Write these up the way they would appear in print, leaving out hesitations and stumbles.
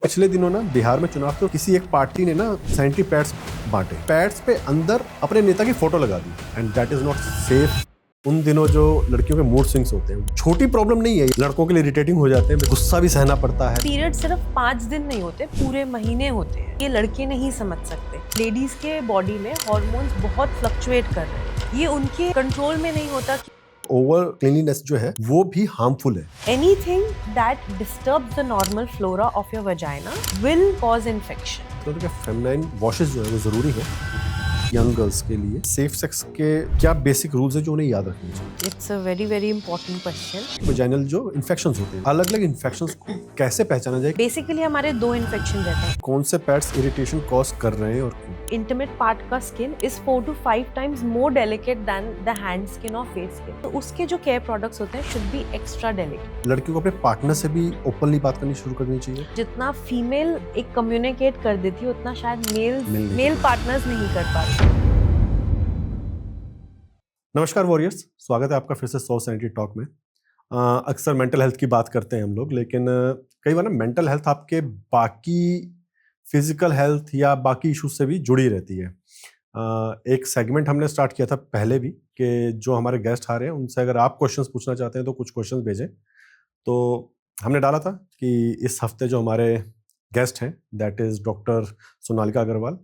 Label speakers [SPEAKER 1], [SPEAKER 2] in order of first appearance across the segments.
[SPEAKER 1] पिछले दिनों ना बिहार में चुनाव तो किसी एक पार्टी ने ना सैनिटरी पैड्स बांटे। पैड्स पे अंदर अपने नेता की फोटो लगा दी and that is not safe. उन दिनों जो लड़कियों के मूड स्विंग्स होते हैं, छोटी प्रॉब्लम नहीं है, लड़कों के लिए इरिटेटिंग हो जाते हैं, गुस्सा भी सहना पड़ता है।
[SPEAKER 2] पीरियड सिर्फ 5 दिन नहीं होते, पूरे महीने होते हैं। ये लड़के नहीं समझ सकते। लेडीज के बॉडी में हार्मोन्स बहुत फ्लक्चुएट कर रहे हैं, ये उनके कंट्रोल में नहीं होता।
[SPEAKER 1] ओवर क्लीनलीनेस जो है वो भी हार्मफुल है।
[SPEAKER 2] Anything that disturbs the normal flora of your vagina will cause infection.
[SPEAKER 1] तो क्या फेमिनाइन वॉशेस जो है वो जरूरी है यंग गर्ल्स के लिए? सेफ सेक्स के क्या बेसिक रूल्स है जो उन्हें याद रखने चाहिए?
[SPEAKER 2] It's a very very important question.
[SPEAKER 1] Vaginal जो इन्फेक्शंस होते हैं, अलग अलग इन्फेक्शंस को कैसे पहचाना जाए?
[SPEAKER 2] बेसिकली हमारे 2 इन्फेक्शन रहते हैं।
[SPEAKER 1] कौन से पैड्स इरिटेशन कॉज कर रहे हैं और क्यों?
[SPEAKER 2] इंटीमेट पार्ट का skin is 4 to 5 times more delicate than the hand skin or face skin. तो उसके जो केयर प्रोडक्ट्स होते हैं should be extra delicate.
[SPEAKER 1] लड़कियों को अपने पार्टनर से भी ओपनली बात करनी शुरू करनी चाहिए।
[SPEAKER 2] जितना फीमेल एक कम्युनिकेट कर देती है उतना शायद
[SPEAKER 1] नहीं
[SPEAKER 2] मेल पार्टनर्स नहीं कर पाते।
[SPEAKER 1] नमस्कार वॉरियर्स, स्वागत है आपका फिर से 100 सैनिटरी टॉक में। अक्सर मेंटल हेल्थ की बात करते हैं हम लोग, लेकिन कई बार ना मेंटल हेल्थ आपके बाकी फिजिकल हेल्थ या बाकी इश्यूज से भी जुड़ी रहती है। एक सेगमेंट हमने स्टार्ट किया था पहले भी कि जो हमारे गेस्ट आ रहे हैं उनसे अगर आप क्वेश्चंस पूछना चाहते हैं तो कुछ क्वेश्चंस भेजें। तो हमने डाला था कि इस हफ्ते जो हमारे गेस्ट हैं that is doctor Sonalika Agarwal,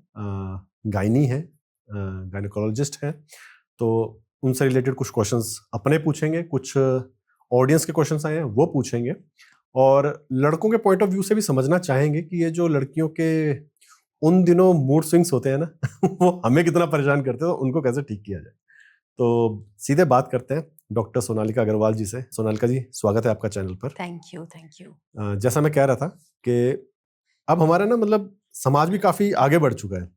[SPEAKER 1] gynae है, गायनेकोलॉजिस्ट हैं। तो उनसे रिलेटेड कुछ क्वेश्चंस अपने पूछेंगे, कुछ ऑडियंस के क्वेश्चंस आए हैं वो पूछेंगे, और लड़कों के पॉइंट ऑफ व्यू से भी समझना चाहेंगे कि ये जो लड़कियों के उन दिनों मूड स्विंग्स होते हैं ना वो हमें कितना परेशान करते हैं, तो उनको कैसे ठीक किया जाए। तो सीधे बात करते हैं डॉक्टर सोनालिका अग्रवाल जी से। सोनालिका जी, स्वागत है आपका चैनल पर।
[SPEAKER 2] Thank you.
[SPEAKER 1] जैसा मैं कह रहा था कि अब हमारा ना मतलब समाज भी काफ़ी आगे बढ़ चुका है।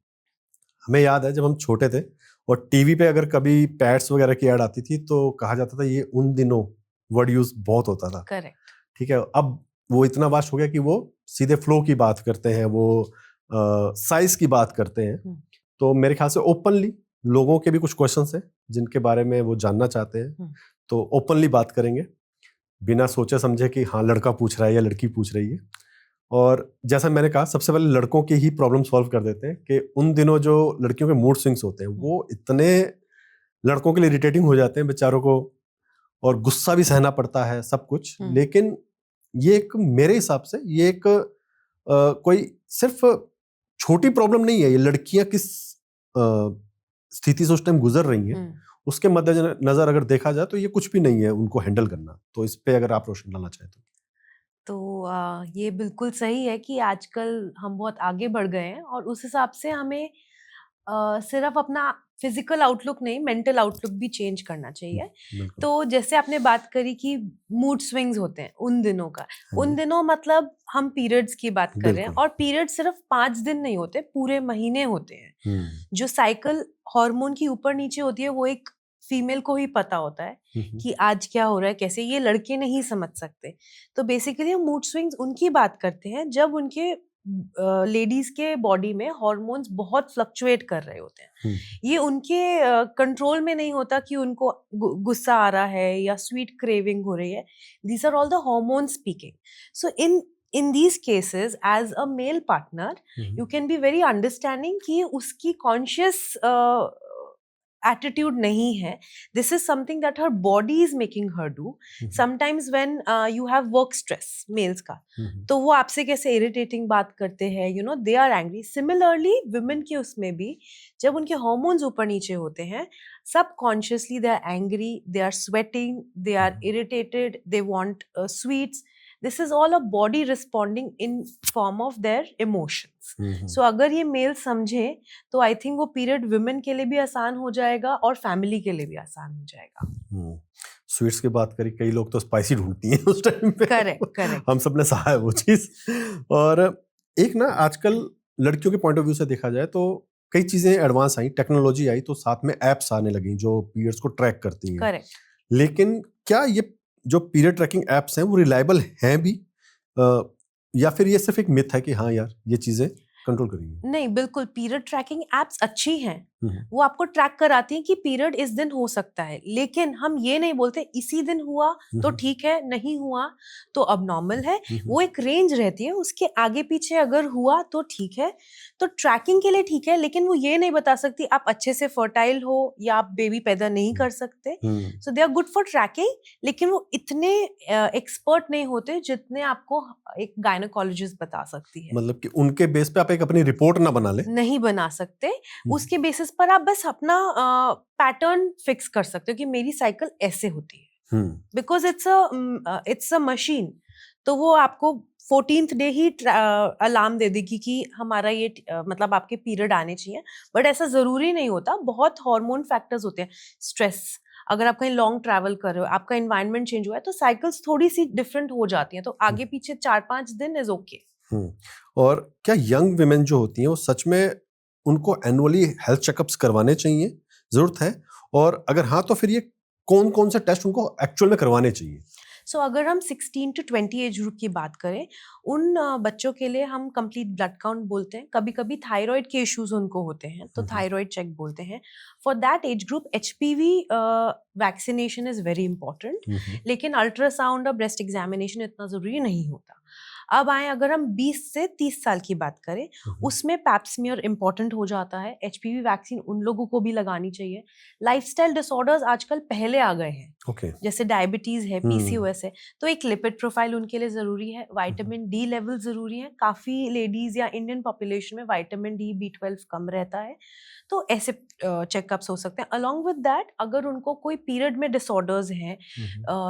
[SPEAKER 1] हमें याद है जब हम छोटे थे और टीवी पे अगर कभी पैड्स वगैरह की ऐड आती थी तो कहा जाता था ये उन दिनों वर्ड यूज बहुत होता था।
[SPEAKER 2] करेक्ट।
[SPEAKER 1] ठीक है, अब वो इतना वास्ट हो गया कि वो सीधे फ्लो की बात करते हैं, वो साइज की बात करते हैं। तो मेरे ख्याल से ओपनली लोगों के भी कुछ क्वेश्चंस हैं जिनके बारे में वो जानना चाहते हैं, तो ओपनली बात करेंगे बिना सोचे समझे कि हाँ लड़का पूछ रहा है या लड़की पूछ रही है। और जैसा मैंने कहा, सबसे पहले लड़कों की ही प्रॉब्लम सॉल्व कर देते हैं कि उन दिनों जो लड़कियों के मूड स्विंग्स होते हैं वो इतने लड़कों के लिए इरिटेटिंग हो जाते हैं बेचारों को, और गुस्सा भी सहना पड़ता है सब कुछ। लेकिन ये एक, मेरे हिसाब से ये एक कोई सिर्फ छोटी प्रॉब्लम नहीं है। ये लड़कियां किस स्थिति से उस टाइम गुजर रही हैं उसके मद्देनजर अगर देखा जाए तो ये कुछ भी नहीं है उनको हैंडल करना। तो इस पे अगर आप रोशनी डालना चाहें
[SPEAKER 2] तो ये बिल्कुल सही है कि आजकल हम बहुत आगे बढ़ गए हैं और उस हिसाब से हमें सिर्फ अपना फिजिकल आउटलुक नहीं, मेंटल आउटलुक भी चेंज करना चाहिए। तो जैसे आपने बात करी कि मूड स्विंग्स होते हैं उन दिनों का, उन दिनों मतलब हम पीरियड्स की बात कर रहे हैं, और पीरियड सिर्फ 5 दिन नहीं होते, पूरे महीने होते हैं। जो साइकिल हार्मोन की ऊपर नीचे होती है वो एक फीमेल को ही पता होता है कि आज क्या हो रहा है, कैसे। ये लड़के नहीं समझ सकते। तो बेसिकली हम मूड स्विंग्स उनकी बात करते हैं जब उनके लेडीज के बॉडी में हार्मोन्स बहुत फ्लक्चुएट कर रहे होते हैं। ये उनके कंट्रोल में नहीं होता कि उनको गुस्सा आ रहा है या स्वीट क्रेविंग हो रही है। These are all the hormones speaking. So in these cases, as a male partner, you can be very understanding कि उसकी conscious attitude नहीं है. This is something that her body is making her do. Sometimes when you have work stress, males का, तो वो आपसे कैसे irritating बात करते हैं, you know, they are angry. Similarly, women के उसमें भी जब उनके hormones ऊपर नीचे होते हैं, subconsciously they are angry, they are sweating, they are irritated, they want sweets. This is all a body responding in form of their emotions. So अगर ये मेल समझे तो आई थिंक वो पीरियड वुमेन के लिए भी आसान हो जाएगा और फैमिली के लिए भी आसान हो जाएगा।
[SPEAKER 1] स्वीट्स की बात करी, कई लोग तो स्पाइसी ढूंढती हैं उस टाइम पे।
[SPEAKER 2] करेक्ट।
[SPEAKER 1] हम सब ने सहा है वो चीज। और एक ना आजकल लड़कियों के पॉइंट ऑफ व्यू से देखा जाए तो कई चीजें एडवांस आई, टेक्नोलॉजी आई, तो साथ में एप्स आने लगी जो पीरियड्स को ट्रैक करती हैं।
[SPEAKER 2] करेक्ट।
[SPEAKER 1] लेकिन क्या ये जो पीरियड ट्रैकिंग एप्स हैं वो रिलायबल हैं भी, या फिर ये सिर्फ एक मिथ है कि हाँ यार ये चीजें कंट्रोल करेंगी?
[SPEAKER 2] नहीं, बिल्कुल पीरियड ट्रैकिंग एप्स अच्छी हैं। वो आपको ट्रैक कराती हैं कि पीरियड इस दिन हो सकता है, लेकिन हम ये नहीं बोलते इसी दिन हुआ तो ठीक है, नहीं हुआ तो अब नॉर्मल है। वो एक रेंज रहती है, उसके आगे पीछे अगर हुआ तो ठीक है, तो ट्रैकिंग के लिए ठीक है, लेकिन वो ये नहीं बता सकती आप अच्छे से फर्टाइल हो या आप बेबी पैदा नहीं कर सकते। So they are good for tracking, लेकिन वो इतने एक्सपर्ट नहीं होते जितने आपको एक गायनेकोलॉजिस्ट बता सकती है।
[SPEAKER 1] मतलब कि उनके बेस पे आप एक अपनी रिपोर्ट ना बना ले।
[SPEAKER 2] नहीं बना सकते, उसके बेसिस पर आप बस अपना पैटर्न फिक्स कर सकते हो कि मेरी साइकिल ऐसे होती है, बिकॉज इट्स अ मशीन। तो वो आपको 14th डे ही अलार्म दे देगी कि हमारा ये मतलब आपके पीरियड आने चाहिए, बट ऐसा जरूरी नहीं होता। बहुत हार्मोन फैक्टर्स होते हैं, स्ट्रेस, अगर आप कहीं लॉन्ग ट्रैवल कर रहे हो, आपका एनवायरनमेंट चेंज हुआ है, तो साइकिल्स थोड़ी सी डिफरेंट हो जाती हैं, तो आगे पीछे 4-5 दिन इज ओके।
[SPEAKER 1] और क्या यंग विमेन जो होती हैं वो सच में उनको एनुअली हेल्थ चेकअप्स करवाने चाहिए, जरूरत है? और अगर हाँ तो फिर ये कौन कौन से टेस्ट उनको एक्चुअल में करवाने चाहिए?
[SPEAKER 2] सो अगर हम 16 to 20 एज ग्रुप की बात करें, उन बच्चों के लिए हम कंप्लीट ब्लड काउंट बोलते हैं। कभी कभी थायराइड के इश्यूज उनको होते हैं, तो थायराइड चेक बोलते हैं। For that age group HPV vaccination is very important, लेकिन अल्ट्रासाउंड और ब्रेस्ट एग्जामिनेशन इतना जरूरी नहीं होता। अब आए अगर हम 20 से 30 साल की बात करें, उसमें पैप्समियर इंपॉर्टेंट हो जाता है। HPV वैक्सीन उन लोगों को भी लगानी चाहिए। लाइफस्टाइल डिसऑर्डर्स आजकल पहले आ गए हैं, जैसे डायबिटीज है, PCOS है, तो एक लिपिड प्रोफाइल उनके लिए जरूरी है। विटामिन D लेवल जरूरी है। काफी लेडीज या इंडियन पॉपुलेशन में विटामिन D, B12 कम रहता है, तो ऐसे चेकअप्स हो सकते हैं। अलोंग विद दैट, अगर उनको कोई पीरियड में डिसऑर्डर्स हैं,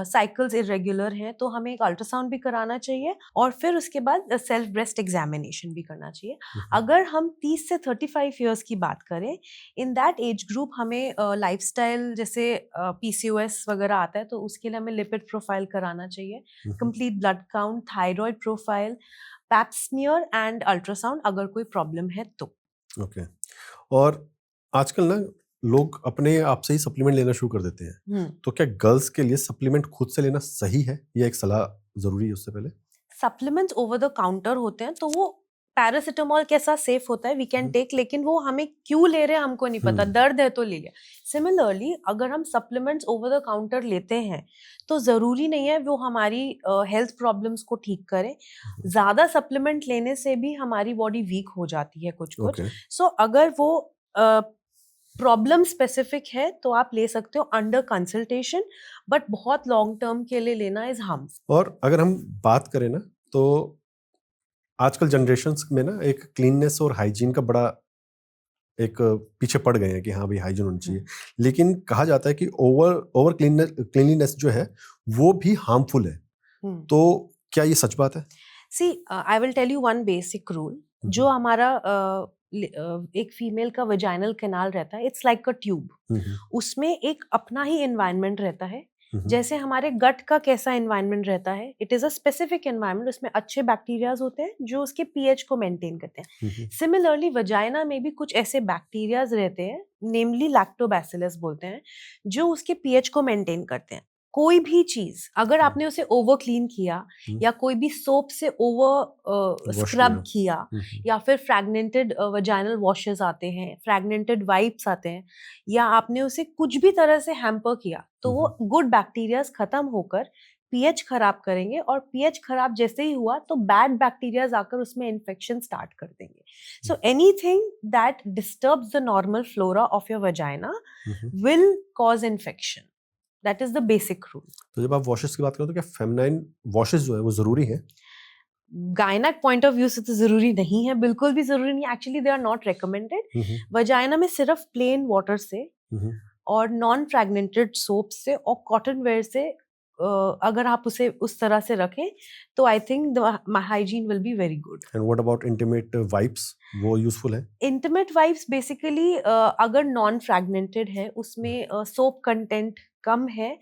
[SPEAKER 2] साइकिल्स इरेगुलर हैं, तो हमें एक अल्ट्रासाउंड भी कराना चाहिए, और फिर उसके बाद सेल्फ ब्रेस्ट एग्जामिनेशन भी करना चाहिए। अगर हम 30 से 35 इयर्स की बात करें, इन दैट एज ग्रुप हमें लाइफस्टाइल जैसे PCOS वगैरह आता है, तो उसके लिए हमें लिपिड प्रोफाइल कराना चाहिए, complete blood count, thyroid profile, Pap smear and ultrasound अगर कोई प्रॉब्लम है तो।
[SPEAKER 1] ओके। और आजकल ना लोग अपने आप से ही सप्लीमेंट लेना शुरू कर देते हैं, तो क्या गर्ल्स के लिए सप्लीमेंट खुद से लेना सही है या एक सलाह जरूरी है उससे पहले?
[SPEAKER 2] सप्लीमेंट्स ओवर द काउंटर होते हैं, तो वो पैरासिटामोल कैसा सेफ होता है, वी कैन टेक, लेकिन वो हमें क्यों ले रहे हैं हमको नहीं पता, दर्द है तो ले लिया। सिमिलरली अगर हम सप्लीमेंट्स ओवर द काउंटर लेते हैं, तो जरूरी नहीं है वो हमारी हेल्थ प्रॉब्लम्स को ठीक करे। ज्यादा सप्लीमेंट लेने से भी हमारी बॉडी वीक हो जाती है कुछ कुछ। सो अगर वो प्रॉब्लम स्पेसिफिक है तो आप ले सकते हो अंडर कंसल्टेशन, बट बहुत लॉन्ग टर्म के लिए लेना इज हार्मफुल।
[SPEAKER 1] और अगर हम बात करें ना, तो आजकल जनरेशन्स में ना एक क्लीननेस और हाइजीन का बड़ा एक पीछे पड़ गए हैं कि हाँ भाई हाइजीन होनी चाहिए, लेकिन कहा जाता है कि ओवर क्लीनलीनेस जो है वो भी हार्मफुल है, तो क्या ये सच बात है?
[SPEAKER 2] See I will tell you one basic rule. जो हमारा एक फीमेल का वजाइनल कैनाल रहता है, इट्स लाइक अ ट्यूब। उसमें एक अपना ही एनवायरनमेंट रहता है, जैसे हमारे गट का कैसा एनवायरनमेंट रहता है, it is a specific environment. उसमें अच्छे बैक्टीरियाज होते हैं जो उसके pH को मेंटेन करते हैं। सिमिलरली वजाइना में भी कुछ ऐसे बैक्टीरियाज रहते हैं, नेमली लैक्टोबैसिलस बोलते हैं, जो उसके pH को मेंटेन करते हैं। कोई भी चीज अगर आपने उसे ओवर क्लीन किया, या कोई भी सोप से ओवर स्क्रब किया, या फिर फ्रैगनेंटेड वजाइनल वॉशेस आते हैं, फ्रैगनेंटेड वाइप्स आते हैं, या आपने उसे कुछ भी तरह से हैम्पर किया, तो वो गुड बैक्टीरियाज खत्म होकर pH खराब करेंगे, और pH खराब जैसे ही हुआ तो बैड बैक्टीरियाज आकर उसमें इन्फेक्शन स्टार्ट कर देंगे। So anything that disturbs the normal flora of your vagina will cause infection. That is the basic rule.
[SPEAKER 1] तो जब आप वॉशेस की बात करें तो क्या फेमिनाइन वॉशेस जो है वो जरूरी है?
[SPEAKER 2] गायनेक पॉइंट ऑफ व्यू से तो जरूरी नहीं है, बिल्कुल भी जरूरी नहीं। Actually they are not recommended. Vagina में सिर्फ प्लेन वाटर से और नॉन फ्रैगनेंटेड सोप से और कॉटन वेयर से अगर आप उसे उस तरह से रखें, तो I think the hygiene will be very good.
[SPEAKER 1] And what about intimate wipes, वो यूजफुल है?
[SPEAKER 2] इंटीमेट वाइप्स बेसिकली अगर नॉन फ्रैगनेंटेड है, उसमें सोप कंटेंट कम है,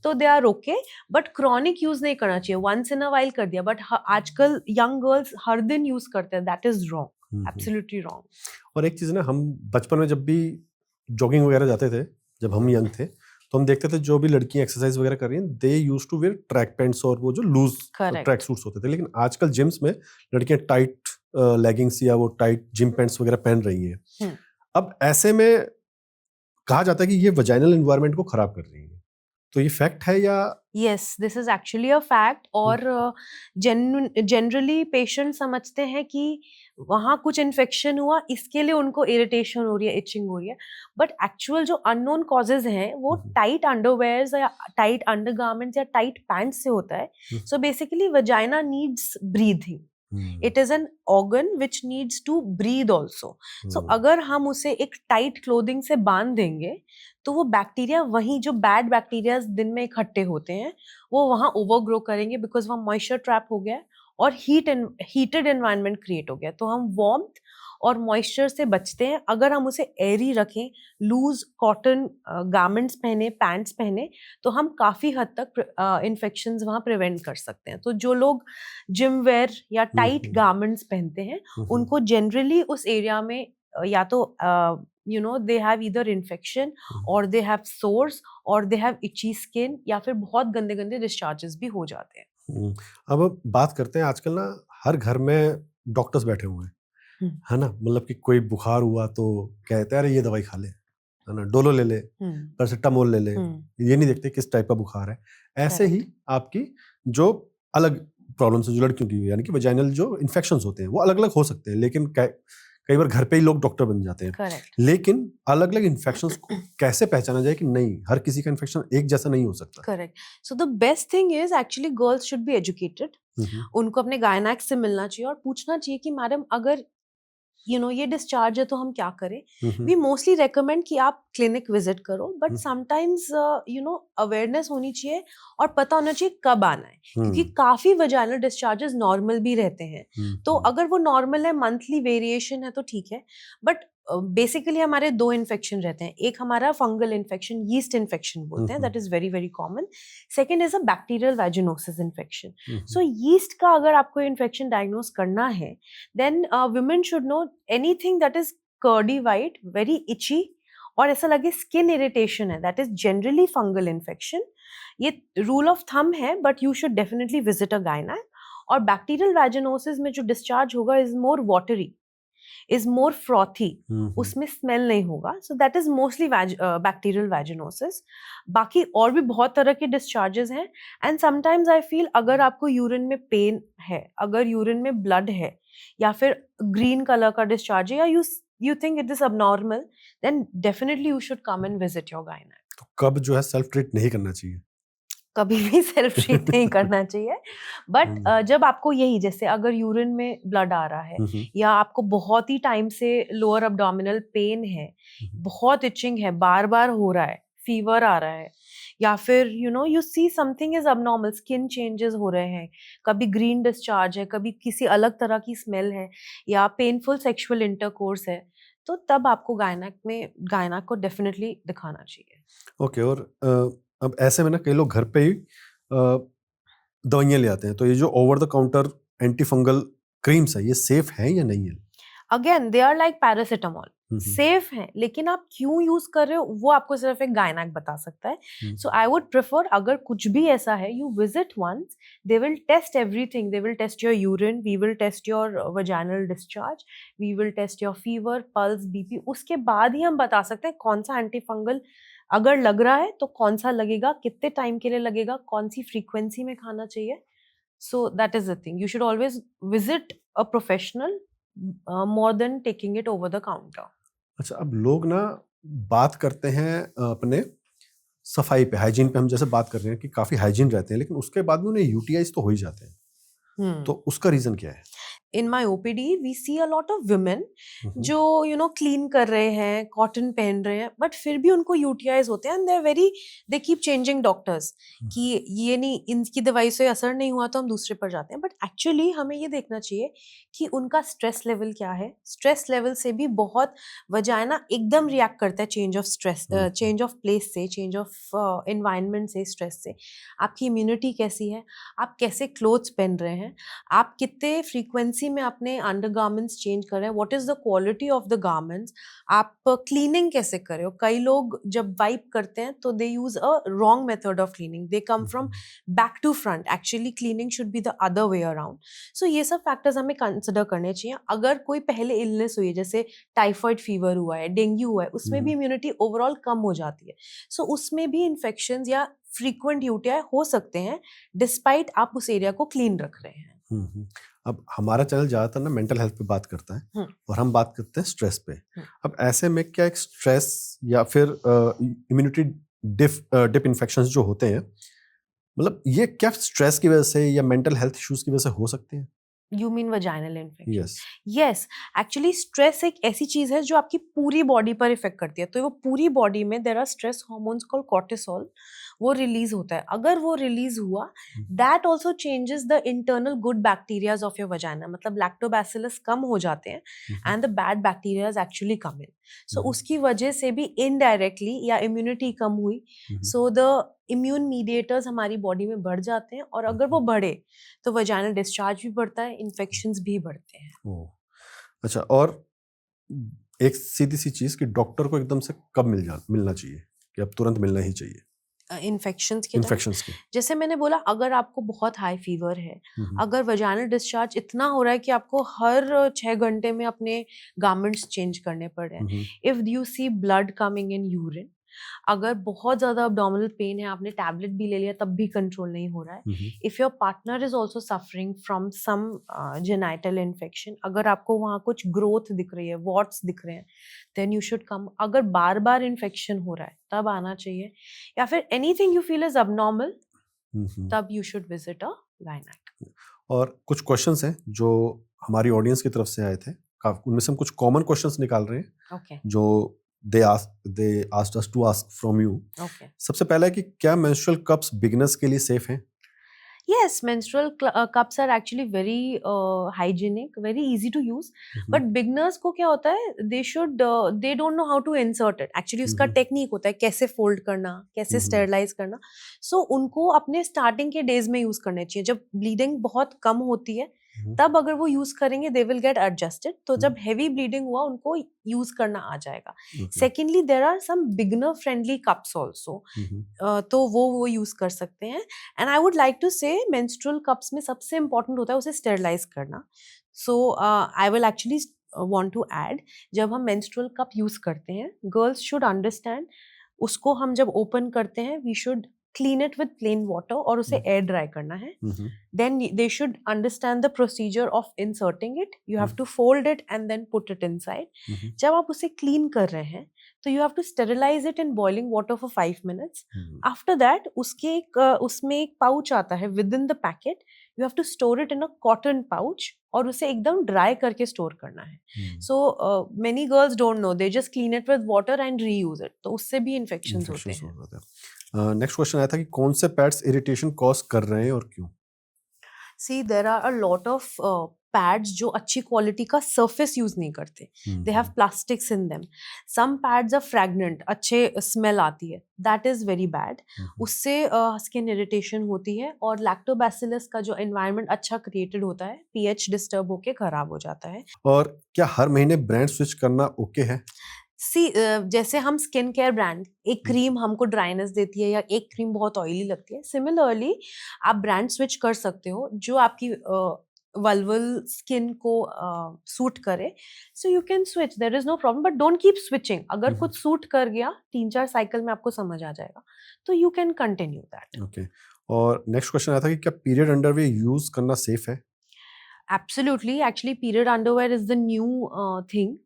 [SPEAKER 2] तो they are okay, but chronic use नहीं करना चाहिए। वंस इन अ वाइल कर दिया, बट आजकल यंग गर्ल्स हर दिन यूज करते हैं, that is wrong, absolutely wrong.
[SPEAKER 1] और एक चीज ना, हम बचपन में जब भी जॉगिंग वगैरह जाते थे, जब हम यंग थे, तो हम देखते थे जो भी लड़कियां एक्सरसाइज वगैरह कर रही हैं, they used to wear track pants और वो जो लूज ट्रैक सूट्स होते थे। लेकिन आजकल जिम्स में लड़कियां टाइट लेगिंग्स या वो टाइट जिम पैंट्स वगैरह पहन रही हैं। अब ऐसे में कहा जाता है कि ये वजाइनल एनवायरनमेंट को खराब कर रही है, तो ये फैक्ट है या?
[SPEAKER 2] Yes, this is actually a fact. और जनरली पेशेंट समझते हैं कि वहाँ कुछ इन्फेक्शन हुआ, इसके लिए उनको इरिटेशन हो रही है, इचिंग हो रही है, बट एक्चुअल जो अननोन कॉजेज हैं वो टाइट अंडरवेयर्स या टाइट अंडरगारमेंट्स या टाइट पैंट्स से होता है। So basically vagina needs breathing, it is an organ which needs to breathe also. So अगर हम उसे एक टाइट क्लोथिंग से बांध देंगे तो वो बैक्टीरिया, वहीं जो बैड बैक्टीरिया दिन में इकट्ठे होते हैं वो वहां ओवरग्रो करेंगे, बिकॉज वहां मॉइस्चर ट्रैप हो गया है और हीटेड एनवायरनमेंट क्रिएट हो गया। तो हम वार्मथ और मॉइस्चर से बचते हैं अगर हम उसे एयरी रखें, लूज कॉटन गारमेंट्स पहने, पैंट्स पहने, तो हम काफी हद तक इन्फेक्शंस वहां प्रिवेंट कर सकते हैं। तो जो लोग जिम वेयर या टाइट गारमेंट्स पहनते हैं उनको जनरली उस एरिया में या तो they have either infection or they have sores or they have itchy skin, या फिर बहुत गंदे गंदे डिस्चार्जेस भी हो जाते हैं।
[SPEAKER 1] अब बात करते हैं, आजकल ना हर घर में डॉक्टर्स बैठे हुए हैं, है ना? मतलब कि कोई बुखार हुआ तो कहते हैं अरे ये दवाई खा ले, है ना, डोलो ले ले, पैरासिटामोल ले ले, ये नहीं देखते किस टाइप का बुखार है। ऐसे ही आपकी जो अलग प्रॉब्लम्स जो लड़कियों की, यानी कि वजाइनल जो इन्फेक्शंस होते हैं वो अलग अलग हो सकते हैं, लेकिन कई बार घर पे ही लोग डॉक्टर बन जाते हैं।
[SPEAKER 2] Correct.
[SPEAKER 1] लेकिन अलग अलग इन्फेक्शंस को कैसे पहचाना जाए कि नहीं, हर किसी का इन्फेक्शन एक जैसा नहीं हो सकता?
[SPEAKER 2] Correct. So the best thing is actually girls should be educated. उनको अपने गायनेक से मिलना चाहिए और पूछना चाहिए कि मैडम अगर ये डिस्चार्ज है तो हम क्या करें। वी मोस्टली रेकमेंड कि आप क्लिनिक विजिट करो, बट समटाइम्स अवेयरनेस होनी चाहिए और पता होना चाहिए कब आना है, क्योंकि काफी वजाइनल डिस्चार्जेस नॉर्मल भी रहते हैं। तो अगर वो नॉर्मल है, मंथली वेरिएशन है तो ठीक है, बट बेसिकली हमारे दो इन्फेक्शन रहते हैं। एक हमारा फंगल इन्फेक्शन, यीस्ट इन्फेक्शन बोलते हैं, that is very very common. Second is a bacterial vaginosis infection. So yeast का अगर आपको इन्फेक्शन डायग्नोज करना है, then women should know anything that is curdy white, very itchy, और ऐसा लगे स्किन इरिटेशन है, that is generally fungal infection. ये रूल ऑफ थंब है, but you should definitely visit a gynaec. और बैक्टीरियल वैजिनोसिस में जो डिस्चार्ज होगा is more watery, is more frothy, उसमें स्मेल नहीं होगा। So that is mostly bacterial vaginosis. बाकी और भी बहुत तरह के डिस्चार्जेस हैं, एंड समटाइम्स आई फील अगर आपको यूरिन में पेन है, अगर यूरिन में ब्लड है, या फिर ग्रीन कलर का डिस्चार्ज है, या you think it is abnormal, then definitely you should come and visit your gynaec.
[SPEAKER 1] तो कब जो है सेल्फ ट्रीट नहीं करना चाहिए?
[SPEAKER 2] कभी भी सेल्फ ट्रीट नहीं करना चाहिए, बट जब आपको यही, जैसे अगर यूरिन में ब्लड आ रहा है या आपको बहुत ही टाइम से लोअर अब्डोमिनल पेन है, बहुत इचिंग है, बार बार हो रहा है, फीवर आ रहा है, या फिर you see something is abnormal, skin changes हो रहे हैं, कभी ग्रीन डिस्चार्ज है, कभी किसी अलग तरह की स्मेल है, या पेनफुल सेक्सुअल इंटरकोर्स है, तो तब आपको गायनेक को डेफिनेटली दिखाना चाहिए।
[SPEAKER 1] ओके। और अब ऐसे में ना कई लोग घर पे ही दवाइयाँ ले आते हैं, तो ये जो over the counter anti fungal creams है, ये सेफ है या नहीं है?
[SPEAKER 2] Again they are like paracetamol, safe है, लेकिन आप क्यों यूज कर रहे हो वो आपको सिर्फ एक गायनेक बता सकता है। सो आई वुड प्रेफर, अगर कुछ भी ऐसा है, you visit once, they will test everything, they will test your urine, we will test your vaginal discharge, we will test your fever, pulse, BP, उसके बाद ही हम बता सकते हैं कौन सा एंटी फंगल अगर लग रहा है तो कौन सा लगेगा, कितने टाइम के लिए लगेगा, कौन सी फ्रीक्वेंसी में खाना चाहिए। सो that is the thing, you should always visit a professional more than taking it over the counter.
[SPEAKER 1] अच्छा, अब लोग ना बात करते हैं अपने सफाई पे, हाइजीन पे हम जैसे बात कर रहे हैं कि काफी हाइजीन रहते हैं, लेकिन उसके बाद भी उन्हें यूटीआईज तो हो ही जाते हैं। तो उसका रीजन क्या है?
[SPEAKER 2] In my OPD we see a lot of women जो क्लीन कर रहे हैं, कॉटन पहन रहे हैं, बट फिर भी उनको यूटीआईज होते हैं, दे कीप चेंजिंग डॉक्टर्स कि ये नहीं, इनकी दवाई से असर नहीं हुआ तो हम दूसरे पर जाते हैं। बट एक्चुअली हमें ये देखना चाहिए कि उनका स्ट्रेस लेवल क्या है। स्ट्रेस लेवल से भी बहुत वजाइना एकदम रिएक्ट करता है change of stress, change of place से, चेंज ऑफ एनवायरनमेंट से, स्ट्रेस से। आपकी इम्यूनिटी कैसी है, आप कैसे क्लोथ्स पहन रहे हैं, आप कितने फ्रीक्वेंसी फ्रीक्वेंसी में अपने अंडरगारमेंट्स चेंज कर रहे हैं, what is the quality of the garments, आप क्लीनिंग कैसे कर रहे हो. कई लोग जब वाइप करते हैं तो they use a wrong method of cleaning, they come from back to front. Actually cleaning should be the other way around. So ये सब फैक्टर्स हमें कंसिडर करने चाहिए. अगर कोई पहले इलनेस हुई है, जैसे टाइफाइड फीवर हुआ है, डेंगू हुआ है, उसमें भी इम्यूनिटी ओवरऑल कम हो जाती है. सो उसमें भी इन्फेक्शन या फ्रीक्वेंट यूटीआई हो सकते हैं डिस्पाइट आप उस एरिया को क्लीन रख रहे हैं.
[SPEAKER 1] अब हमारा चैनल ज्यादातर ना मेंटल हेल्थ पे बात करता है और हम बात करते हैं स्ट्रेस पे. अब ऐसे में क्या एक स्ट्रेस या फिर इम्यूनिटी डिप इन्फेक्शंस जो होते हैं, मतलब ये क्या स्ट्रेस की वजह से या मेंटल हेल्थ इश्यूज की वजह से हो सकते हैं?
[SPEAKER 2] You mean vaginal infection?
[SPEAKER 1] Yes.
[SPEAKER 2] Yes, actually stress एक ऐसी चीज है जो आपकी पूरी बॉडी पर इफेक्ट करती है. तो वो पूरी बॉडी में there are stress hormones called cortisol, वो रिलीज होता है. अगर वो रिलीज हुआ, that also changes the internal good bacterias of your vagina. मतलब लैक्टोबैसिलस कम हो जाते हैं and the bad bacterias actually come in. So उसकी वजह से भी इनडायरेक्टली या इम्यूनिटी कम हुई, सो द इम्यून मीडिएटर्स हमारी बॉडी में बढ़ जाते हैं, और अगर वो बढ़े तो वजाइनल डिस्चार्ज भी बढ़ता है, इन्फेक्शंस भी बढ़ते हैं.
[SPEAKER 1] अच्छा, और एक सीधी सी चीज कि डॉक्टर को एकदम से कब मिलना चाहिए, कि अब तुरंत मिलना ही चाहिए
[SPEAKER 2] इन्फेक्शंस के जैसे मैंने बोला, अगर आपको बहुत हाई फीवर है, अगर वजाइनल डिस्चार्ज इतना हो रहा है कि आपको हर 6 घंटे में अपने गारमेंट्स चेंज करने पड़ रहे हैं, if you see blood coming in urine, अगर बहुत ज्यादा अब्डोमिनल पेन है, आपने टैबलेट भी ले लिया तब भी कंट्रोल नहीं हो रहा है, if your partner is also suffering from some genital infection, अगर आपको वहाँ कुछ ग्रोथ दिख रही है, वॉट्स दिख रहे हैं, देन यू शुड कम. अगर बार बार इन्फेक्शन हो रहा है तब आना चाहिए, या फिर anything you feel is abnormal, तब you should visit a gynaec.
[SPEAKER 1] और कुछ क्वेश्चंस हैं जो हमारी ऑडियंस की तरफ से आए थे, उनमें से हम कुछ कॉमन क्वेश्चंस निकाल रहे हैं.
[SPEAKER 2] Okay.
[SPEAKER 1] जो they asked us to ask from you.
[SPEAKER 2] Okay.
[SPEAKER 1] सबसे पहला है कि क्या menstrual cups beginners के लिए safe हैं?
[SPEAKER 2] Yes, menstrual cups are actually very hygienic, very easy to use. But beginners को क्या होता है, they don't know how to insert it. Actually उसका टेक्निक होता है कैसे फोल्ड करना, कैसे स्टेरलाइज करना. So उनको अपने स्टार्टिंग के डेज में यूज करने चाहिए. जब ब्लीडिंग बहुत कम होती है तब अगर वो यूज करेंगे, दे विल गेट एडजस्टेड. तो जब हेवी ब्लीडिंग हुआ, उनको यूज करना आ जाएगा. Secondly, there are some beginner friendly cups also, तो वो यूज कर सकते हैं. And I would like to say menstrual cups में सबसे इंपॉर्टेंट होता है उसे स्टेरलाइज करना. So I will actually want to add, जब हम मेंस्ट्रुअल कप यूज करते हैं, गर्ल्स शुड अंडरस्टैंड, उसको हम जब ओपन करते हैं, we should clean it with plain water और उसे air dry करना है. Then they should understand the procedure of inserting it. You have to fold it and then put it inside. जब आप उसे clean कर रहे हैं तो you have to sterilize it in boiling water for 5 minutes. After that उसमें एक pouch आता है within the packet. You have to store it in a cotton pouch और उसे एकदम dry करके store करना है. So many girls don't know. They just clean it with water and reuse it. तो उससे भी infections होते हैं.
[SPEAKER 1] नेक्स्ट क्वेश्चन आया था कि कौन से पैड्स इरिटेशन कॉज कर रहे हैं और क्यों?
[SPEAKER 2] See, there are a lot of pads जो अच्छी क्वालिटी का सरफेस यूज नहीं करते. They have plastics in them. Some pads are fragrant, अच्छे स्मेल आती है. That is very bad. उससे स्किन इरिटेशन होती है, और लैक्टोबैसिलस का जो एनवायरनमेंट अच्छा क्रिएटेड होता है, पीएच डिस्टर्ब होके खराब हो जाता है.
[SPEAKER 1] और क्या हर महीने ब्रांड स्विच करना ओके है?
[SPEAKER 2] जैसे हम स्किन केयर ब्रांड, एक क्रीम हमको ड्राइनेस देती है या एक क्रीम बहुत ऑयली लगती है, सिमिलरली आप ब्रांड स्विच कर सकते हो जो आपकी वल्वल स्किन को सूट करे. So you can switch, there is no problem, but don't keep switching. अगर कुछ सूट कर गया 3-4 साइकिल में आपको समझ आ जाएगा, तो you can continue that.
[SPEAKER 1] Okay. और नेक्स्ट क्वेश्चन आया था कि क्या पीरियड अंडरवेयर यूज करना सेफ है?
[SPEAKER 2] Absolutely. Actually period underwear is the new thing.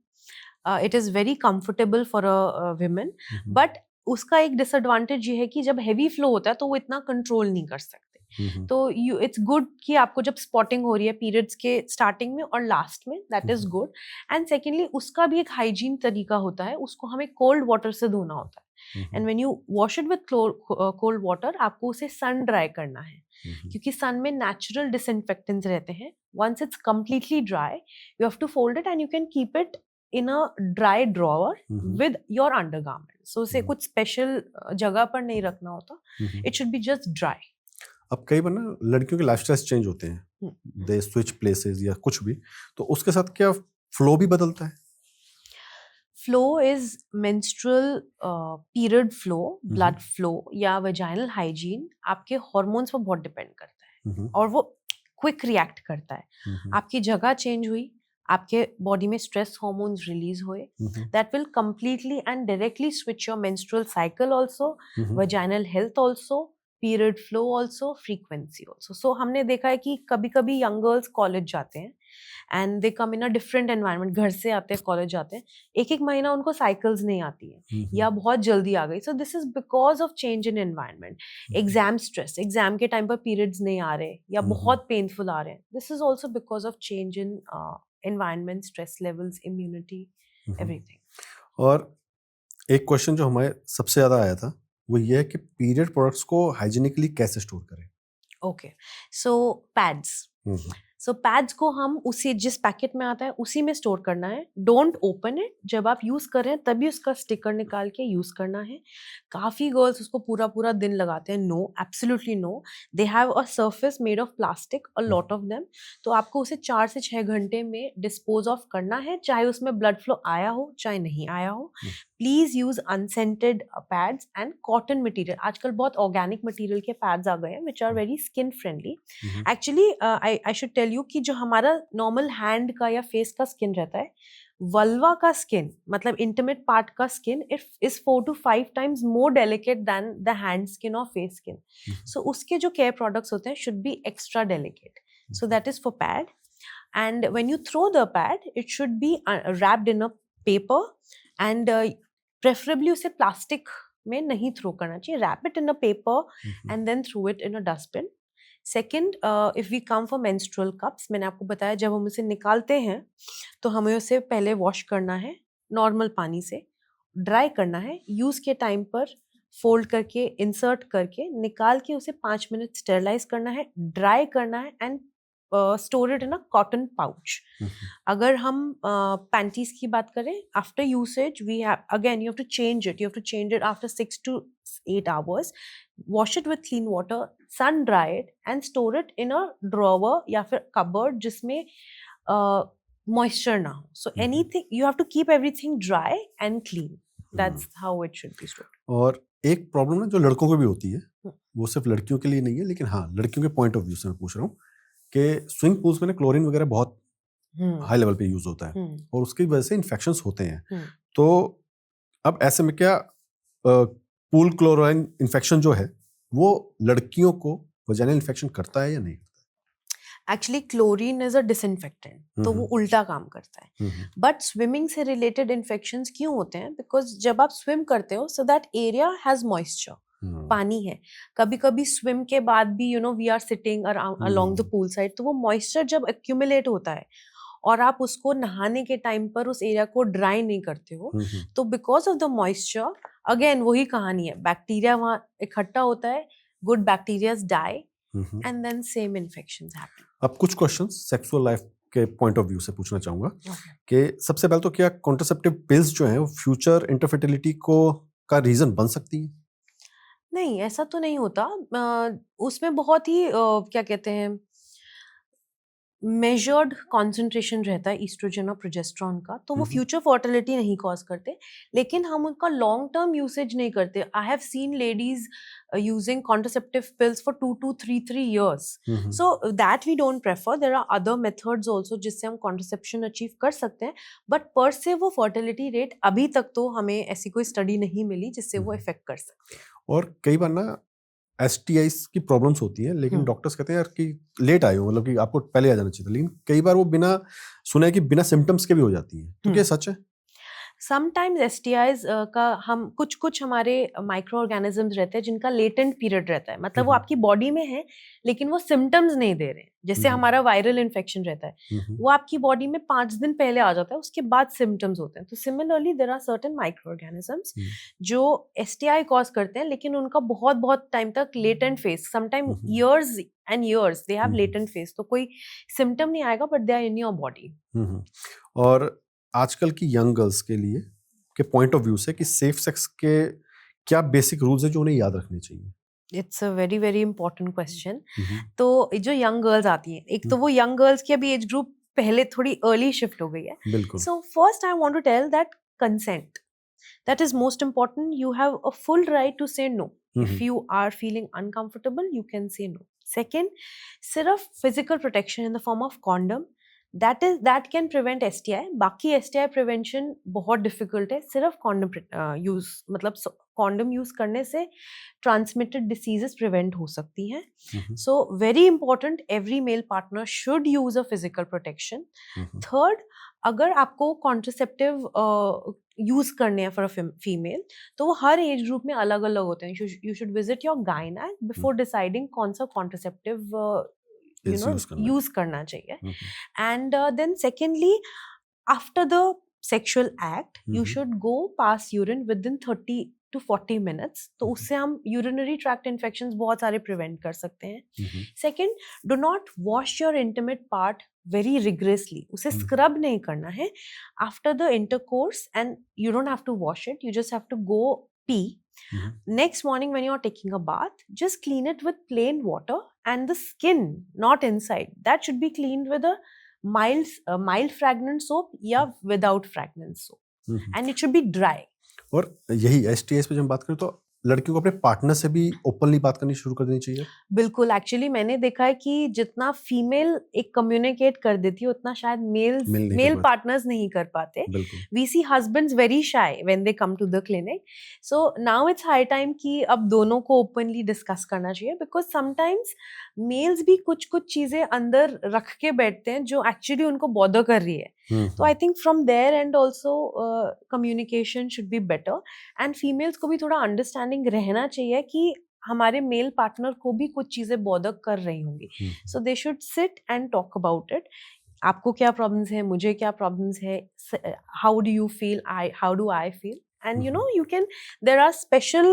[SPEAKER 2] It is very comfortable for a women, but उसका एक डिसएडवांटेज ये है कि जब हेवी फ्लो होता है तो वो इतना कंट्रोल नहीं कर सकते. तो इट्स गुड कि आपको जब स्पॉटिंग हो रही है पीरियड्स के स्टार्टिंग में और लास्ट में, that is good. And secondly, उसका भी एक हाइजीन तरीका होता है, उसको हमें कोल्ड वाटर से धोना होता है. And when you wash it with cold water, आपको उसे सन ड्राई करना है, क्योंकि सन में नेचुरल डिसइंफेक्टेंट्स रहते हैं. Once it's completely dry, you have to fold it and you can keep it in a dry drawer with your undergarment. So उसे कुछ स्पेशल जगह पर नहीं रखना होता. It should be just dry.
[SPEAKER 1] अब कई बार ना लड़कियों के लाइफस्टाइल चेंज होते हैं,
[SPEAKER 2] हम्म।
[SPEAKER 1] दे स्विच प्लेसेस या कुछ भी, तो उसके साथ क्या फ्लो भी बदलता है?
[SPEAKER 2] Flow is menstrual period flow, blood flow या वेजाइनल हाइजीन आपके हॉर्मोन्स पर बहुत डिपेंड करता है
[SPEAKER 1] हम्म,
[SPEAKER 2] और वो क्विक रिएक्ट करता है।
[SPEAKER 1] हम्म,
[SPEAKER 2] आपकी जगह चेंज हुई, आपके बॉडी में स्ट्रेस हार्मोन्स रिलीज हुए,
[SPEAKER 1] हम्म,
[SPEAKER 2] that will completely and directly switch your menstrual cycle also,
[SPEAKER 1] hmm,
[SPEAKER 2] vaginal health also, period flow also, frequency also. So हमने देखा है कि कभी कभी यंग गर्ल्स कॉलेज जाते हैं and they come in a different environment, घर से आते हैं कॉलेज जाते हैं, एक एक महीना उनको साइकिल्स नहीं आती है या बहुत जल्दी आ गई। So this is because of change in environment. Exam stress, exam के टाइम पर पीरियड्स नहीं आ रहे या बहुत पेनफुल आ रहे हैं, this is also because of change in environment, stress levels, immunity, everything.
[SPEAKER 1] और एक क्वेश्चन जो हमारे सबसे ज्यादा आया था वो ये है कि पीरियड प्रोडक्ट्स को हाइजीनिकली कैसे स्टोर करें?
[SPEAKER 2] Okay, so pads. सो पैड्स को हम उसी जिस पैकेट में आता है उसी में स्टोर करना है। डोंट ओपन इट, जब आप यूज कर रहे हैं तभी उसका स्टिकर निकाल के यूज करना है। काफी गर्ल्स उसको पूरा पूरा दिन लगाते हैं। No, absolutely no. They have a surface made of plastic, a lot of them. तो आपको उसे 4 से 6 घंटे में डिस्पोज ऑफ करना है, चाहे उसमें ब्लड फ्लो आया हो चाहे नहीं आया हो। Please use unscented pads and cotton material. आजकल बहुत ऑर्गेनिक मटेरियल के पैड्स आ गए हैं which are very skin friendly. Actually I should tell you कि जो हमारा नॉर्मल हैंड का या फेस का स्किन रहता है, वल्वा का स्किन मतलब इंटीमेट पार्ट का skin is 4 to 5 times more delicate than the hand skin और फेस स्किन। सो उसके जो केयर प्रोडक्ट्स होते हैं should be extra delicate. So that is for pad. And when you throw the pad it should be wrapped in a paper and preferably उसे plastic में नहीं throw करना चाहिए। Wrap it in a paper and then throw it in a dustbin. Second, if we come for menstrual cups, मैंने आपको बताया जब हम उसे निकालते हैं तो हमें उसे पहले वॉश करना है नॉर्मल पानी से, ड्राई करना है, यूज के टाइम पर फोल्ड करके इंसर्ट करके निकाल के उसे 5 मिनट स्टेरलाइज करना है, ड्राई करना है and store it in a cotton pouch. अगर हम पैंटीज की बात करें, after usage we have again you have to change it after 6 to 8 hours, wash it with clean water, sun dry it and store it in a drawer या फिर cupboard जिसमें moisture ना हो। So anything you have to keep everything dry and clean. That's how it should be stored.
[SPEAKER 1] और एक problem ना जो लड़कों को भी होती है, वो सिर्फ लड़कियों के लिए नहीं है, लेकिन हाँ लड़कियों के पॉइंट ऑफ व्यू से मैं पूछ रहा हूँ कि स्विमिंग पूल्स में ना क्लोरीन वगैरह बहुत हाई लेवल पे यूज होता है और उसकी वजह से इन्फेक्शंस होते हैं। तो अब ऐसे में क्या पूल क्लोराइन इन्फेक्शन जो है वो लड़कियों को वजाइनल इन्फेक्शन करता है या नहीं?
[SPEAKER 2] Actually chlorine is a disinfectant, तो वो उल्टा काम करता है। बट स्विमिंग से रिलेटेड इन्फेक्शंस क्यों होते हैं? बिकॉज जब आप स्विम करते हो so that area has moisture, पानी है। कभी कभी स्विम के बाद भी we are sitting along the pool side, तो वो मॉइस्चर जब एक्यूमुलेट होता है और आप उसको नहाने के टाइम पर उस एरिया को ड्राई नहीं करते हो, तो because of the moisture again वही कहानी है, बैक्टीरिया वहां इकट्ठा होता है, good bacterias die and then same infections happen.
[SPEAKER 1] अब कुछ क्वेश्चंस सेक्सुअल लाइफ के पॉइंट ऑफ व्यू से पूछना चाहूंगा कि सबसे पहले तो क्या कॉन्ट्रासेप्टिव पिल्स जो हैं वो फ्यूचर इंटरफर्टिलिटी को का रीजन बन सकती है?
[SPEAKER 2] नहीं, ऐसा तो नहीं होता। उसमें बहुत ही क्या कहते हैं मेजर्ड कॉन्सेंट्रेशन रहता है ईस्ट्रोजन और प्रोजेस्टेरॉन का, तो वो फ्यूचर फर्टिलिटी नहीं कॉज करते, लेकिन हम उनका लॉन्ग टर्म यूसेज नहीं करते। I have seen ladies using contraceptive pills for 2 to 3 years. So that we don't prefer. There are other methods also जिससे हम कॉन्ट्रासेप्शन अचीव कर सकते हैं, बट पर से वो फर्टिलिटी रेट अभी तक तो हमें ऐसी कोई स्टडी नहीं मिली जिससे वो इफेक्ट कर सकते हैं।
[SPEAKER 1] और कई बार ना STIs की प्रॉब्लम्स होती हैं, लेकिन डॉक्टर्स कहते हैं यार कि लेट आए हो, मतलब कि आपको पहले आ जाना चाहिए था, लेकिन कई बार वो बिना सुना है कि बिना सिम्टम्स के भी हो जाती है, तो क्या सच है?
[SPEAKER 2] समटाइम्स STIs का हम कुछ हमारे माइक्रो ऑर्गेनिजम्स रहते हैं जिनका लेटेंट पीरियड रहता है, मतलब वो आपकी बॉडी में है लेकिन वो सिम्टम्स नहीं दे रहे हैं। जैसे हमारा वायरल इन्फेक्शन रहता है, वो आपकी बॉडी में 5 दिन पहले आ जाता है, उसके बाद सिम्टम्स होते हैं। तो similarly there are certain micro organisms जो STI कॉज करते हैं, लेकिन उनका बहुत बहुत टाइम तक latent phase, sometime years and years they have latent phase, तो कोई सिम्टम नहीं आएगा but they are in your body.
[SPEAKER 1] और आजकल की यंग गर्ल्स के लिए के पॉइंट ऑफ व्यू से कि सेफ सेक्स के क्या बेसिक रूल्स है जो उन्हें याद रखने चाहिए?
[SPEAKER 2] It's a very very important question.
[SPEAKER 1] Hmm,
[SPEAKER 2] तो जो यंग गर्ल्स आती हैं, एक तो वो यंग गर्ल्स की अभी एज ग्रुप पहले थोड़ी अर्ली शिफ्ट हो गई है।
[SPEAKER 1] बिल्कुल।
[SPEAKER 2] So first I want to tell that consent, that is most important. You have a full right to say no. If
[SPEAKER 1] hmm,
[SPEAKER 2] you are feeling uncomfortable, you can say no. Second, सिर्फ physical protection in the form of condom, that can prevent STI. बाकी STI prevention बहुत difficult है। सिर्फ condom use, मतलब condom use करने से transmitted diseases prevent हो सकती हैं।
[SPEAKER 1] हम्म,
[SPEAKER 2] So very important, every male partner should use a physical protection.
[SPEAKER 1] Hmm,
[SPEAKER 2] third, अगर आपको कॉन्ट्रसेप्टिव यूज करने हैं फॉर अ फीमेल, तो वो हर एज ग्रुप में अलग अलग होते हैं। You should visit your gynaec before deciding कौन सा कॉन्ट्रसेप्टिव
[SPEAKER 1] इज यूज करना
[SPEAKER 2] यूज करना चाहिए।
[SPEAKER 1] है।
[SPEAKER 2] And then secondly, after the sexual act you
[SPEAKER 1] hmm,
[SPEAKER 2] should go pass urine within 30 to 40 minutes, तो
[SPEAKER 1] हम्म,
[SPEAKER 2] उससे हम urinary tract infections बहुत सारे prevent कर सकते हैं।
[SPEAKER 1] हम्म,
[SPEAKER 2] Second, do not wash your intimate part very rigorously, उसे
[SPEAKER 1] हम्म,
[SPEAKER 2] scrub नहीं करना है after the intercourse, and you don't have to wash it, you just have to go pee.
[SPEAKER 1] Hmm,
[SPEAKER 2] Next morning when you're taking a bath, just clean it with plain water, and the skin, not inside, that should be cleaned with a mild fragrant soap या without fragrance soap,
[SPEAKER 1] hmm.
[SPEAKER 2] and it should be dry.
[SPEAKER 1] और यही STIs पे जब हम बात करें तो लड़कियों को अपने पार्टनर से भी ओपनली बात करनी शुरू कर देनी चाहिए।
[SPEAKER 2] बिल्कुल, एक्चुअली मैंने देखा है कि जितना फीमेल एक कम्युनिकेट कर देती है उतना शायद
[SPEAKER 1] मिल नहीं कर
[SPEAKER 2] मेल
[SPEAKER 1] पाते।
[SPEAKER 2] पार्टनर्स नहीं कर पाते।
[SPEAKER 1] बिल्कुल।
[SPEAKER 2] We see husbands very shy when they come to the clinic. So now it's high time कि अब दोनों को ओपनली डिस्कस करना चाहिए, बिकॉज समटाइम्स मेल्स भी कुछ कुछ चीजें अंदर रख के बैठते हैं जो एक्चुअली उनको बॉदर कर रही है। तो I think from there and also communication should be better, and females को भी थोड़ा अंडरस्टैंडिंग रहना चाहिए कि हमारे मेल पार्टनर को भी कुछ चीजें बॉदर कर रही होंगी। So they should sit and talk about it. आपको क्या प्रॉब्लम्स है, मुझे क्या प्रॉब्लम्स है, how do you feel, I how do I feel, and you know you can, there are special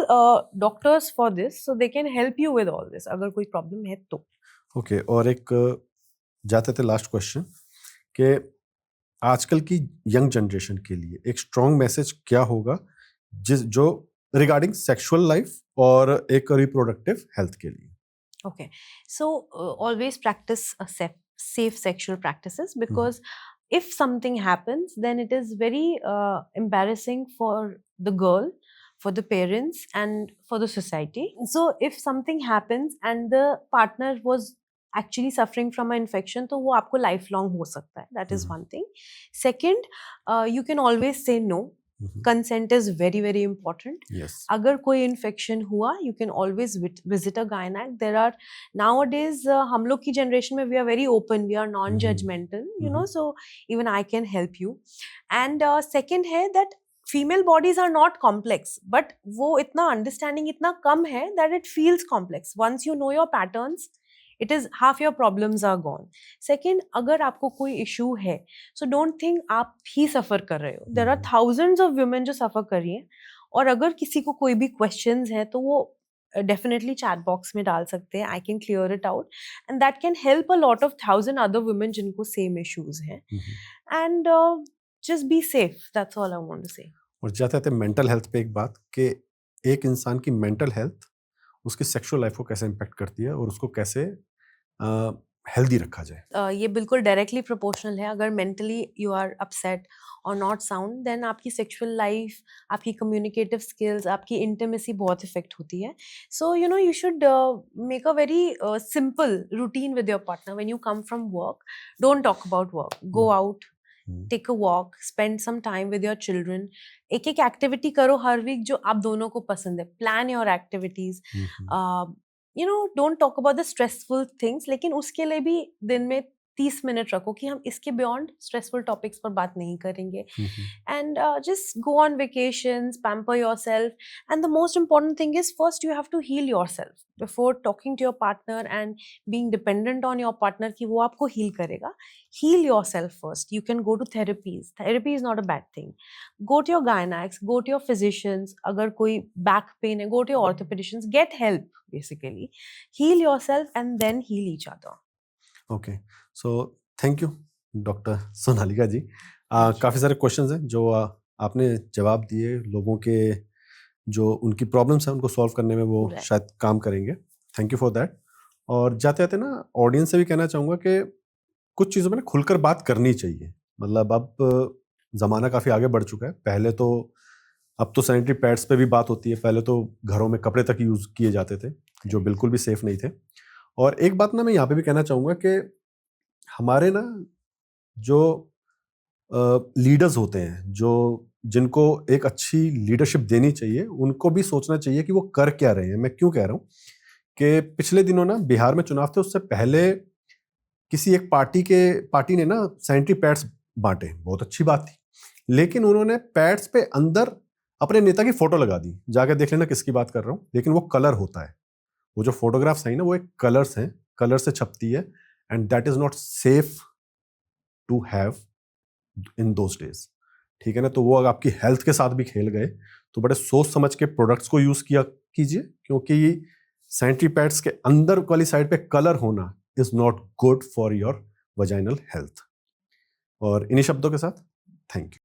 [SPEAKER 2] doctors for this, so they can help you with all this अगर कोई problem है तो।
[SPEAKER 1] Okay, और एक जाते थे last question कि आजकल की यंग जनरेशन के लिए एक स्ट्रॉन्ग मैसेज क्या होगा जो रिगार्डिंग सेक्सुअल लाइफ और एक रिप्रोडक्टिव हेल्थ के लिए।
[SPEAKER 2] Okay, so always practice safe sexual practices, because if something happens, then it is very embarrassing for the girl, for the parents, and for the society. So if something happens and the partner was actually suffering from an infection, तो वो आपको lifelong हो सकता है. That is one thing. Second, you can always say no. Consent is very very important.
[SPEAKER 1] Yes.
[SPEAKER 2] अगर कोई infection हुआ, you can always visit a gynaec. There are nowadays, हम लोग की जनरेशन में we are very open, we are non judgmental, you know, so even I can help you. And second है दैट female bodies are not complex, but वो इतना understanding इतना कम है that it feels complex. Once you know your patterns, it is half your problems are gone. Second, अगर आपको कोई इशू है, सो डोंट थिंक आप ही सफर कर रहे हो, there are thousands of women जो सफर कर रही हैं। और अगर किसी को कोई भी क्वेश्चंस हैं तो वो डेफिनेटली चैट बॉक्स में डाल सकते हैं। I can clear it out, and that can help a lot of 1000 other women जिनको सेम इश्यूज हैं। And just be safe, that's all I want to say.
[SPEAKER 1] और जाते थे मेंटल हेल्थ पे एक बात कि एक इंसान की मेंटल हेल्थ उसकी सेक्सुअल लाइफ को कैसे इम्पैक्ट करती है और उसको कैसे हेल्दी रखा जाए।
[SPEAKER 2] ये बिल्कुल डायरेक्टली प्रोपोर्शनल है। अगर मेंटली यू आर अपसेट और नॉट साउंड, देन आपकी सेक्सुअल लाइफ, आपकी कम्युनिकेटिव स्किल्स, आपकी इंटीमेसी बहुत इफेक्ट होती है। So you know you should make a very simple routine with your partner. When you come from work, don't talk about work, go out, take a walk, spend some time with your children. एक एक activity करो हर week जो आप दोनों को पसंद है। Plan your activities. You know, don't talk about the stressful things, लेकिन उसके लिए भी दिन में 30 मिनट रखो कि हम इसके बियॉन्ड स्ट्रेसफुल टॉपिक्स पर बात नहीं करेंगे। And just go on vacations, pamper yourself, and the most important thing is first you have to heal yourself before talking to your partner and being dependent on your partner कि वो आपको heal करेगा। Heal yourself first. You can go to therapies. Therapy is not a bad thing. Go to your gynecs, go to your physicians. अगर कोई back pain है, go to your orthopedicians. Get help basically. Heal yourself and then heal each other.
[SPEAKER 1] Okay, so thank you doctor Sonalika ji. काफ़ी सारे questions हैं जो आपने जवाब दिए, लोगों के जो उनकी प्रॉब्लम्स हैं उनको सॉल्व करने में वो
[SPEAKER 2] Right.
[SPEAKER 1] शायद काम करेंगे। Thank you for that. और जाते जाते ना ऑडियंस से भी कहना चाहूँगा कि कुछ चीज़ों में ना खुलकर बात करनी चाहिए। मतलब अब ज़माना काफ़ी आगे बढ़ चुका है। पहले तो, अब तो सैनिटरी पैड्स पे भी बात होती है, पहले तो घरों में कपड़े तक यूज़ किए जाते थे जो बिल्कुल भी सेफ नहीं थे। और एक बात ना मैं यहाँ पे भी कहना चाहूँगा कि हमारे ना जो लीडर्स होते हैं, जो जिनको एक अच्छी लीडरशिप देनी चाहिए, उनको भी सोचना चाहिए कि वो कर क्या रहे हैं। मैं क्यों कह रहा हूँ कि पिछले दिनों ना बिहार में चुनाव थे, उससे पहले किसी एक पार्टी ने ना सैनिटरी पैड्स बांटे, बहुत अच्छी बात थी, लेकिन उन्होंने पैड्स पे अंदर अपने नेता की फोटो लगा दी। जाके देख लेना किसकी बात कर रहा हूँ, लेकिन वो कलर होता है, वो जो फोटोग्राफ्स हैं ना वो एक कलर्स हैं, कलर से छपती है, and that is not safe to have in those days. ठीक है ना। तो वो अगर आपकी हेल्थ के साथ भी खेल गए तो बड़े सोच समझ के प्रोडक्ट्स को यूज किया कीजिए, क्योंकि सैनिटरी पैड्स के अंदर वाली साइड पे कलर होना is not good for your vaginal health. और इन्हीं शब्दों के साथ थैंक यू।